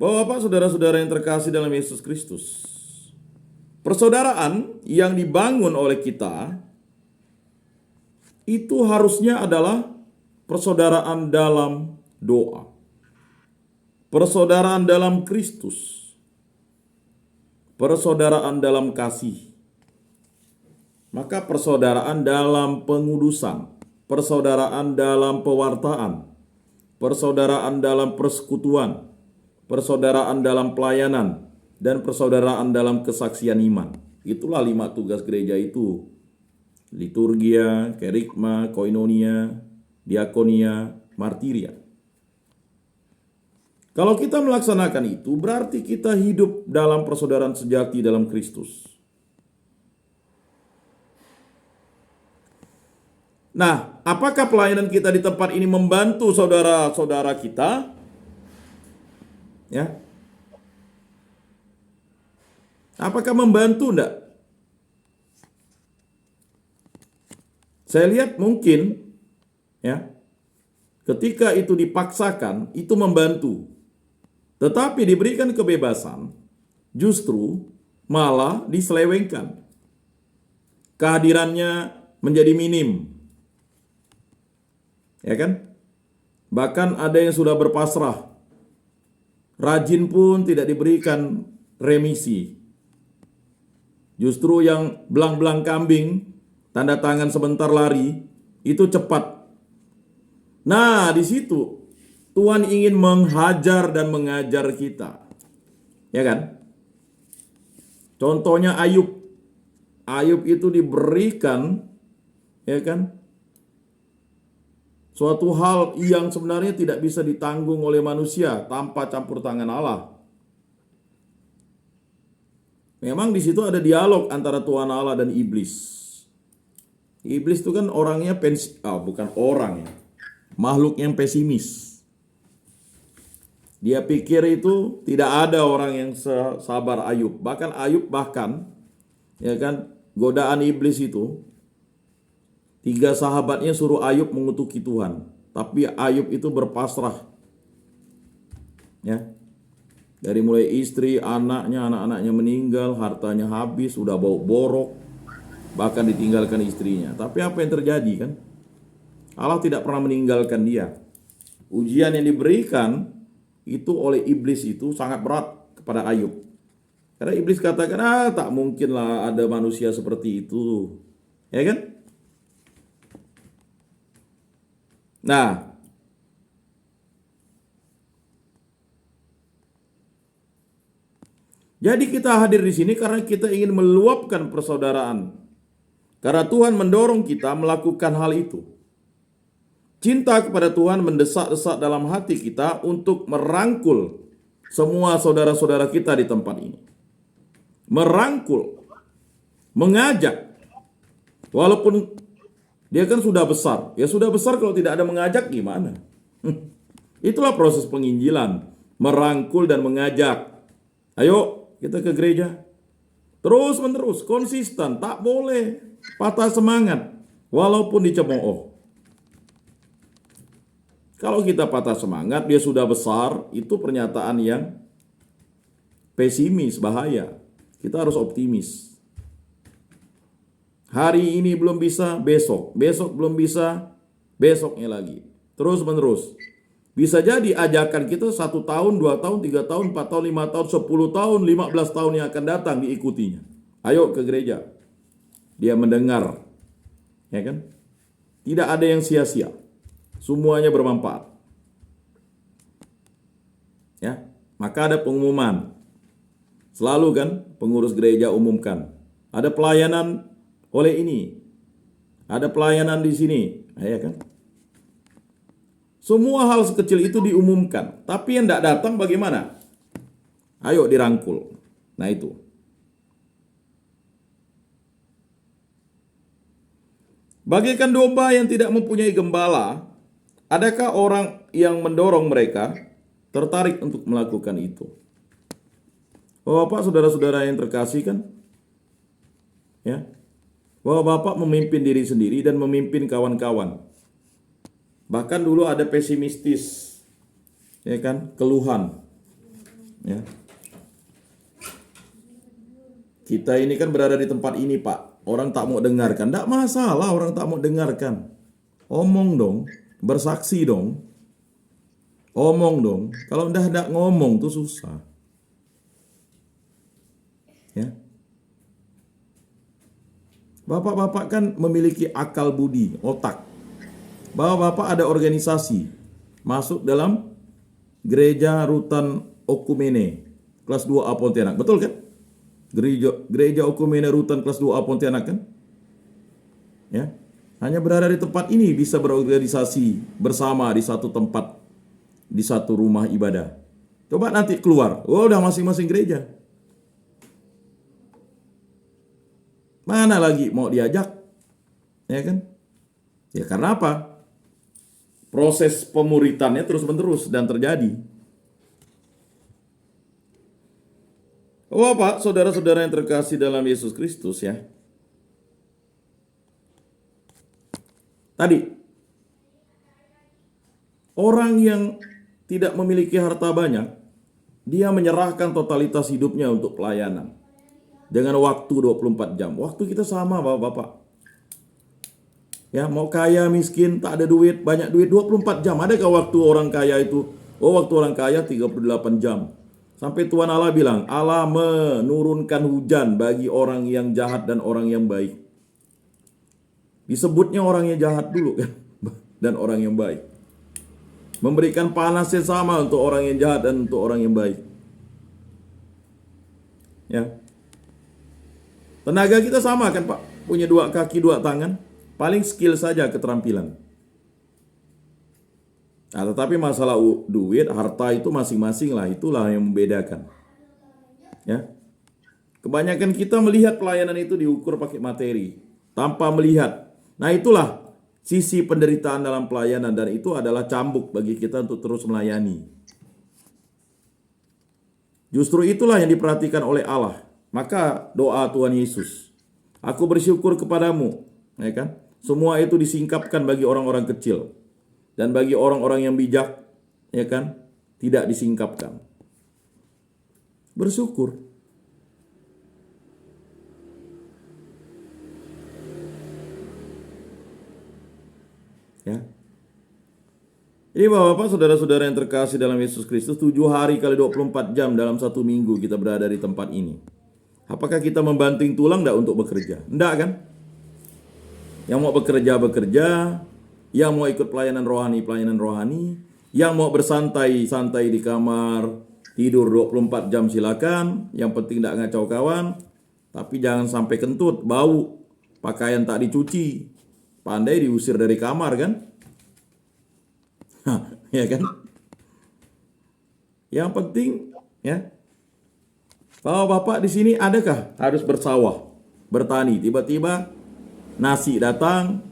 Bapak-bapak, saudara-saudara yang terkasih dalam Yesus Kristus, persaudaraan yang dibangun oleh kita itu harusnya adalah persaudaraan dalam doa, persaudaraan dalam Kristus, persaudaraan dalam kasih. Maka persaudaraan dalam pengudusan, persaudaraan dalam pewartaan, persaudaraan dalam persekutuan, persaudaraan dalam pelayanan, dan persaudaraan dalam kesaksian iman. Itulah 5 tugas gereja itu. Liturgia, kerigma, koinonia, diakonia, martiria. Kalau kita melaksanakan itu, berarti kita hidup dalam persaudaraan sejati dalam Kristus. Nah, apakah pelayanan kita di tempat ini membantu saudara-saudara kita? Ya. Apakah membantu enggak? Saya lihat mungkin ya, ketika itu dipaksakan itu membantu. Tetapi diberikan kebebasan justru malah diselewengkan. Kehadirannya menjadi minim. Ya kan? Bahkan ada yang sudah berpasrah. Rajin pun tidak diberikan remisi. Justru yang belang-belang kambing, tanda tangan sebentar lari, itu cepat. Nah, di situ Tuhan ingin menghajar dan mengajar kita. Ya kan? Contohnya Ayub. Ayub itu diberikan, ya kan, suatu hal yang sebenarnya tidak bisa ditanggung oleh manusia tanpa campur tangan Allah. Memang di situ ada dialog antara Tuhan Allah dan iblis. Iblis itu kan orangnya bukan orang ya, makhluk yang pesimis. Dia pikir itu tidak ada orang yang sabar Ayub. Bahkan Ayub ya kan, godaan iblis itu, 3 sahabatnya suruh Ayub mengutuki Tuhan. Tapi Ayub itu berpasrah. Ya. Dari mulai istri, anak-anaknya meninggal, hartanya habis, udah bau borok, bahkan ditinggalkan istrinya. Tapi apa yang terjadi kan? Allah tidak pernah meninggalkan dia. Ujian yang diberikan itu oleh iblis itu sangat berat kepada Ayub. Karena iblis katakan, tak mungkinlah ada manusia seperti itu. Ya kan? Nah, jadi kita hadir di sini karena kita ingin meluapkan persaudaraan. Karena Tuhan mendorong kita melakukan hal itu. Cinta kepada Tuhan mendesak-desak dalam hati kita untuk merangkul semua saudara-saudara kita di tempat ini. Merangkul, mengajak. Walaupun dia kan sudah besar. Ya sudah besar, kalau tidak ada mengajak gimana? Itulah proses penginjilan. Merangkul dan mengajak. Ayo kita ke gereja. Terus menerus, konsisten. Tak boleh patah semangat. Walaupun dicemooh. Kalau kita patah semangat, dia sudah besar. Itu pernyataan yang pesimis, bahaya. Kita harus optimis. Hari ini belum bisa, besok. Besok belum bisa, besoknya lagi. Terus menerus. Bisa jadi ajakan kita 1 tahun, 2 tahun, 3 tahun, 4 tahun, 5 tahun, 10 tahun, 15 tahun yang akan datang diikutinya. Ayo ke gereja. Dia mendengar. Ya kan? Tidak ada yang sia-sia. Semuanya bermanfaat. Ya, maka ada pengumuman. Selalu kan pengurus gereja umumkan. Ada pelayanan oleh ini, ada pelayanan di sini, ya kan? Semua hal sekecil itu diumumkan, tapi yang tidak datang bagaimana? Ayo dirangkul. Nah itu. Bagaikan domba yang tidak mempunyai gembala, adakah orang yang mendorong mereka tertarik untuk melakukan itu? Bapak, saudara-saudara yang terkasih kan, ya, bahwa Bapak memimpin diri sendiri dan memimpin kawan-kawan. Bahkan dulu ada pesimistis, ya kan, keluhan. Ya. Kita ini kan berada di tempat ini, Pak. Orang tak mau dengarkan. Tidak masalah orang tak mau dengarkan. Omong dong. Bersaksi dong. Omong dong. Kalau tidak ngomong tuh susah. Ya. Bapak-bapak kan memiliki akal budi, otak. Bahwa Bapak ada organisasi. Masuk dalam Gereja Rutan Okumene kelas 2A Pontianak. Betul kan? Gereja Okumene Rutan kelas 2A Pontianak kan? Ya. Hanya berada di tempat ini bisa berorganisasi bersama di satu tempat, di satu rumah ibadah. Coba nanti keluar, udah masing-masing gereja. Mana lagi mau diajak? Ya kan? Ya karena apa? Proses pemuritannya terus-menerus dan terjadi. Oh Pak, saudara-saudara yang terkasih dalam Yesus Kristus ya. Tadi, orang yang tidak memiliki harta banyak, dia menyerahkan totalitas hidupnya untuk pelayanan. Dengan waktu 24 jam. Waktu kita sama Bapak-bapak. Ya, mau kaya, miskin, tak ada duit, banyak duit, 24 jam. Adakah waktu orang kaya itu? Oh, waktu orang kaya 38 jam. Sampai Tuhan Allah bilang, Allah menurunkan hujan bagi orang yang jahat dan orang yang baik. Disebutnya orang yang jahat dulu kan, dan orang yang baik. Memberikan panas yang sama untuk orang yang jahat dan untuk orang yang baik. Ya. Tenaga kita sama kan Pak, punya 2 kaki 2 tangan, paling skill saja keterampilan. Nah, tetapi masalah duit, harta itu masing-masing lah, itulah yang membedakan. Ya. Kebanyakan kita melihat pelayanan itu diukur pakai materi, tanpa melihat. Nah, itulah sisi penderitaan dalam pelayanan dan itu adalah cambuk bagi kita untuk terus melayani. Justru itulah yang diperhatikan oleh Allah. Maka doa Tuhan Yesus, aku bersyukur kepadamu, ya kan? Semua itu disingkapkan bagi orang-orang kecil. Dan bagi orang-orang yang bijak, ya kan, tidak disingkapkan. Bersyukur. Ya. Jadi Bapak-bapak, saudara-saudara yang terkasih dalam Yesus Kristus, 7 hari kali 24 jam dalam 1 minggu kita berada di tempat ini. Apakah kita membanting tulang enggak untuk bekerja? Enggak kan? Yang mau bekerja, yang mau ikut pelayanan rohani, yang mau bersantai-santai di kamar, tidur 24 jam silakan, yang penting tidak ngacau kawan, tapi jangan sampai kentut, bau, pakaian tak dicuci, pandai diusir dari kamar kan? Ya kan? Yang penting ya, kalau Bapak di sini adakah harus bersawah, bertani, tiba-tiba nasi datang,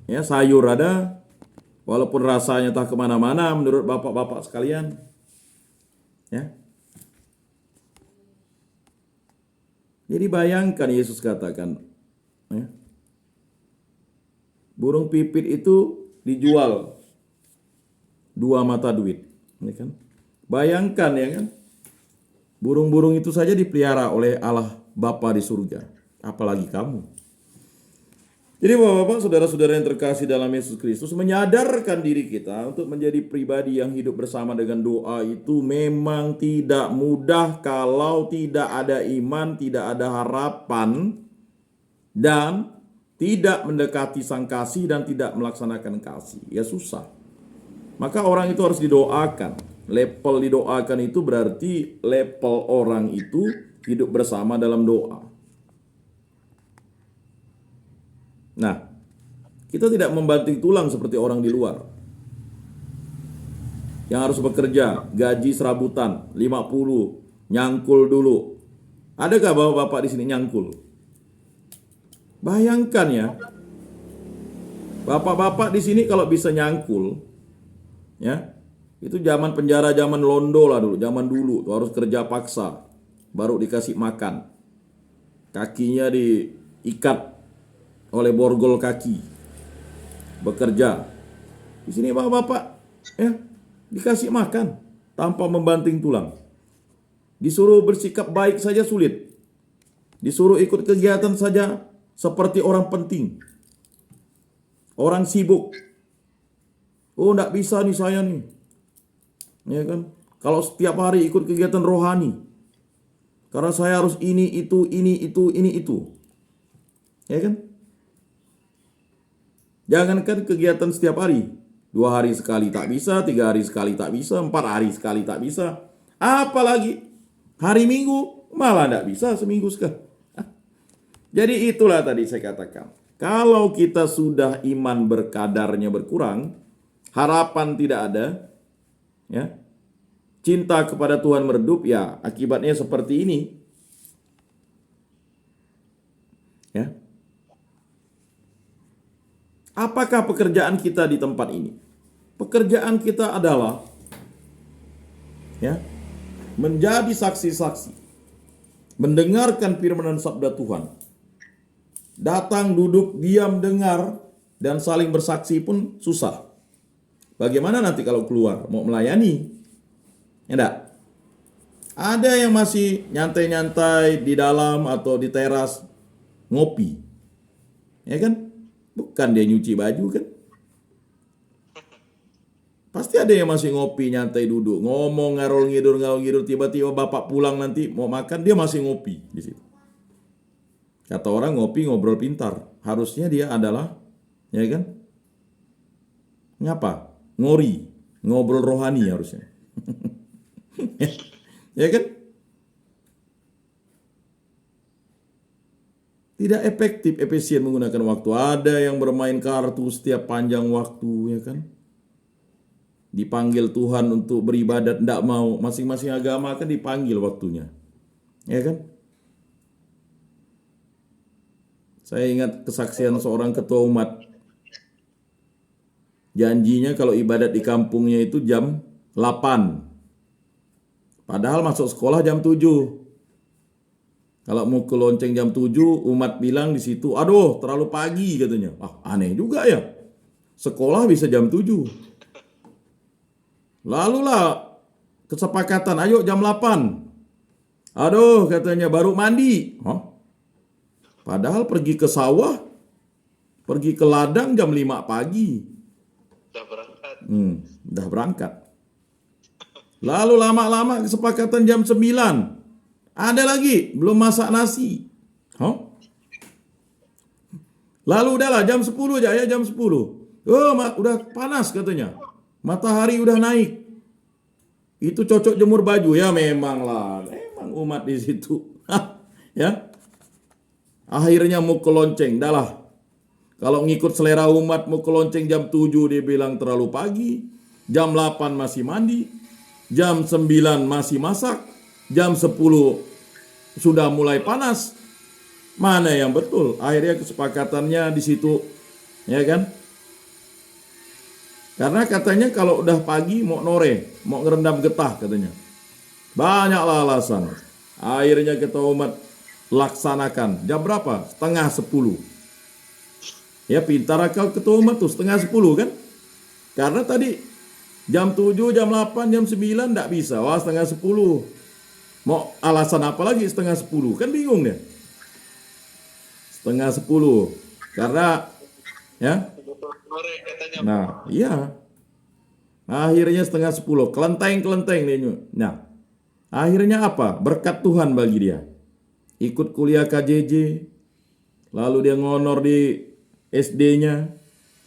ya, sayur ada, walaupun rasanya tak kemana-mana menurut bapak-bapak sekalian. Ya. Jadi bayangkan Yesus katakan, ya, burung pipit itu dijual 2 mata duit. Ya kan? Bayangkan ya kan, burung-burung itu saja dipelihara oleh Allah Bapa di surga. Apalagi kamu. Jadi Bapak-bapak, saudara-saudara yang terkasih dalam Yesus Kristus, menyadarkan diri kita untuk menjadi pribadi yang hidup bersama dengan doa itu memang tidak mudah kalau tidak ada iman, tidak ada harapan, dan tidak mendekati sang kasih dan tidak melaksanakan kasih. Ya susah. Maka orang itu harus didoakan. Level didoakan itu berarti level orang itu hidup bersama dalam doa. Nah, kita tidak membanting tulang seperti orang di luar yang harus bekerja, gaji serabutan, 50, nyangkul dulu. Adakah bapak-bapak di sini nyangkul? Bayangkan ya, bapak-bapak di sini kalau bisa nyangkul, ya, itu zaman penjara, zaman londo lah dulu, zaman dulu tuh harus kerja paksa, baru dikasih makan, kakinya diikat oleh borgol kaki, bekerja. Di sini bapak-bapak ya dikasih makan. tanpa membanting tulang. Disuruh bersikap baik saja sulit. Disuruh ikut kegiatan saja seperti orang penting. Orang sibuk. Oh, enggak bisa nih saya nih. Ya kan? Kalau setiap hari ikut kegiatan rohani. Karena saya harus ini, itu, ini, itu. Ya kan? Jangankan kegiatan setiap hari. 2 hari sekali tak bisa, 3 hari sekali tak bisa, 4 hari sekali tak bisa. Apalagi hari Minggu malah tidak bisa seminggu sekali. Jadi itulah tadi saya katakan. Kalau kita sudah iman berkadarnya berkurang, harapan tidak ada, ya, cinta kepada Tuhan meredup, ya akibatnya seperti ini. Ya. Apakah pekerjaan kita di tempat ini? Pekerjaan kita adalah, ya, menjadi saksi-saksi, mendengarkan firman dan sabda Tuhan. Datang, duduk, diam, dengar, dan saling bersaksi pun susah. Bagaimana nanti kalau keluar mau melayani? Ya enggak? Ada yang masih nyantai-nyantai di dalam atau di teras ngopi. Ya kan? Bukan dia nyuci baju kan? Pasti ada yang masih ngopi, nyantai duduk, ngomong ngarol ngidur, tiba-tiba bapak pulang nanti mau makan, dia masih ngopi di situ. Kata orang ngopi ngobrol pintar. Harusnya dia adalah, ya kan? Ngapa? Ngori, ngobrol rohani harusnya. Ya kan? Tidak efektif, efisien menggunakan waktu. Ada yang bermain kartu setiap panjang waktu, ya kan? Dipanggil Tuhan untuk beribadat, tidak mau. Masing-masing agama kan dipanggil waktunya. Ya kan? Saya ingat kesaksian seorang ketua umat. Janjinya kalau ibadat di kampungnya itu jam 8. Padahal masuk sekolah jam 7. Kalau mau ke lonceng jam 7, umat bilang di situ, aduh terlalu pagi katanya. Aneh juga ya. Sekolah bisa jam 7. Lalulah kesepakatan, ayo jam 8. Aduh katanya baru mandi. Padahal pergi ke sawah, pergi ke ladang jam 5 pagi. Udah berangkat. Lalu lama-lama kesepakatan jam 9. Ada lagi, belum masak nasi. Lalu udahlah jam 10 aja ya, jam 10. Udah panas katanya. Matahari udah naik. Itu cocok jemur baju. Ya memang lah, memang umat di situ. Ya. Akhirnya mau ke lonceng, dah lah. Kalau ngikut selera umat mau ke lonceng jam 7 dia bilang terlalu pagi. Jam 8 masih mandi. Jam 9 masih masak. Jam 10 sudah mulai panas. Mana yang betul? Akhirnya kesepakatannya di situ, ya kan? Karena katanya kalau udah pagi mau nore, mau ngerendam getah katanya. Banyaklah alasan. Akhirnya ketua umat laksanakan. Jam berapa? 9:30. Ya pintar akal ketua umat tuh, 9:30 kan? Karena tadi jam 7, jam 8, jam 9 enggak bisa. 9:30. Mau alasan apa lagi 9:30? Kan bingung dia. 9:30. Karena ya. Nah, iya. Akhirnya 9:30. Kelenteng dia. Nah, akhirnya apa? Berkat Tuhan bagi dia. Ikut kuliah KJJ. Lalu dia ngonor di SD-nya.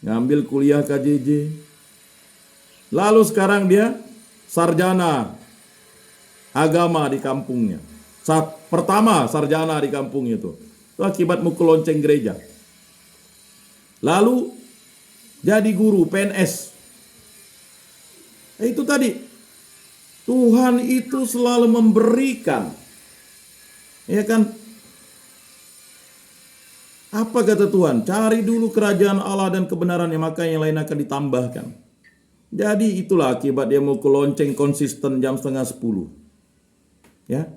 Ngambil kuliah KJJ. Lalu sekarang dia sarjana agama di kampungnya. Pertama sarjana di kampung itu akibat mukul lonceng gereja. Lalu jadi guru PNS. Itu tadi. Tuhan itu selalu memberikan. Ya kan? Apa kata Tuhan? Cari dulu kerajaan Allah dan kebenarannya, maka yang lain akan ditambahkan. Jadi itulah akibat dia mukul lonceng konsisten jam 9:30. Ya.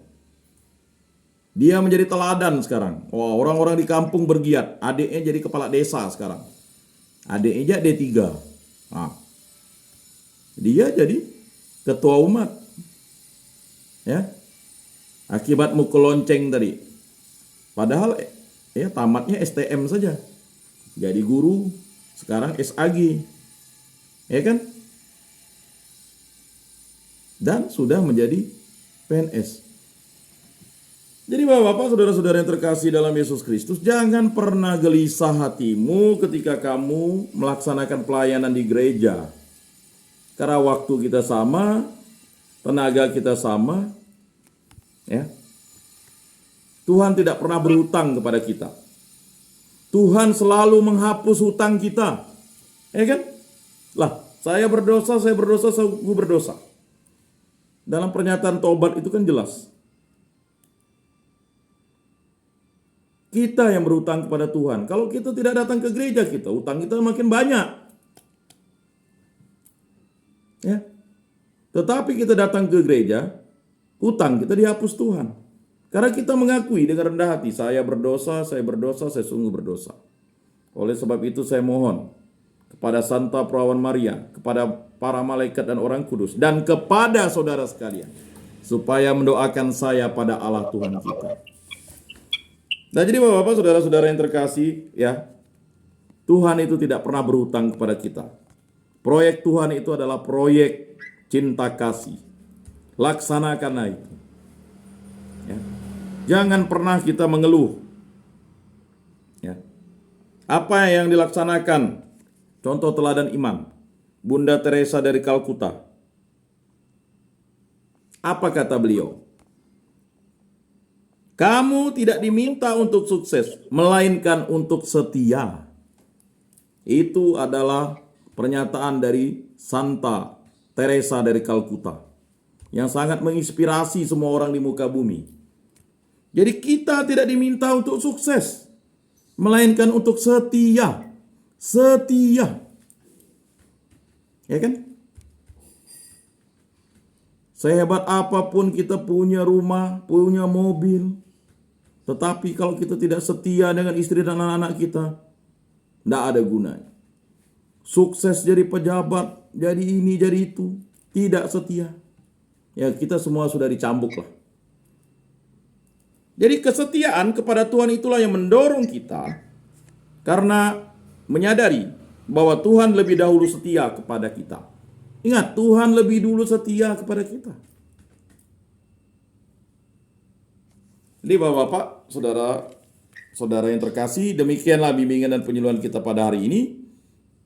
Dia menjadi teladan sekarang. Orang-orang di kampung bergiat. Adiknya jadi kepala desa sekarang. Adiknya D3. Dia jadi ketua umat. Ya. Akibat mukul lonceng tadi. Padahal ya tamatnya STM saja. Jadi guru, sekarang SAG. Ya kan? Dan sudah menjadi PNS. Jadi Bapak-bapak, saudara-saudara yang terkasih dalam Yesus Kristus, jangan pernah gelisah hatimu ketika kamu melaksanakan pelayanan di gereja. Karena waktu kita sama, tenaga kita sama, ya. Tuhan tidak pernah berhutang kepada kita. Tuhan selalu menghapus hutang kita. Ya kan? Lah, saya berdosa, sungguh berdosa. Dalam pernyataan taubat itu kan jelas. Kita yang berhutang kepada Tuhan. Kalau kita tidak datang ke gereja kita, hutang kita makin banyak. Ya. Tetapi kita datang ke gereja, hutang kita dihapus Tuhan. Karena kita mengakui dengan rendah hati, saya berdosa, saya sungguh berdosa. Oleh sebab itu saya mohon kepada Santa Perawan Maria, kepada para malaikat dan orang kudus, dan kepada saudara sekalian, supaya mendoakan saya pada Allah Tuhan kita. Nah jadi Bapak-bapak, saudara-saudara yang terkasih, ya, Tuhan itu tidak pernah berhutang kepada kita. Proyek Tuhan itu adalah proyek cinta kasih. Laksanakanlah itu. Ya. Jangan pernah kita mengeluh. Ya. Apa yang dilaksanakan? Contoh teladan iman. Bunda Teresa dari Kalkuta. Apa kata beliau? Kamu tidak diminta untuk sukses, melainkan untuk setia. Itu adalah pernyataan dari Santa Teresa dari Kalkuta, yang sangat menginspirasi semua orang di muka bumi. Jadi kita tidak diminta untuk sukses, melainkan untuk setia. Setia. Ya kan? Sehebat apapun kita punya rumah, punya mobil, tetapi kalau kita tidak setia dengan istri dan anak-anak kita, tidak ada gunanya. Sukses jadi pejabat, jadi ini, jadi itu, tidak setia. Ya kita semua sudah dicambuk lah. Jadi kesetiaan kepada Tuhan itulah yang mendorong kita, karena menyadari bahwa Tuhan lebih dahulu setia kepada kita. Ingat, Tuhan lebih dulu setia kepada kita. Jadi Bapak-bapak, saudara-saudara yang terkasih, demikianlah bimbingan dan penyuluhan kita pada hari ini.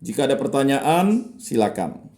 Jika ada pertanyaan, silakan.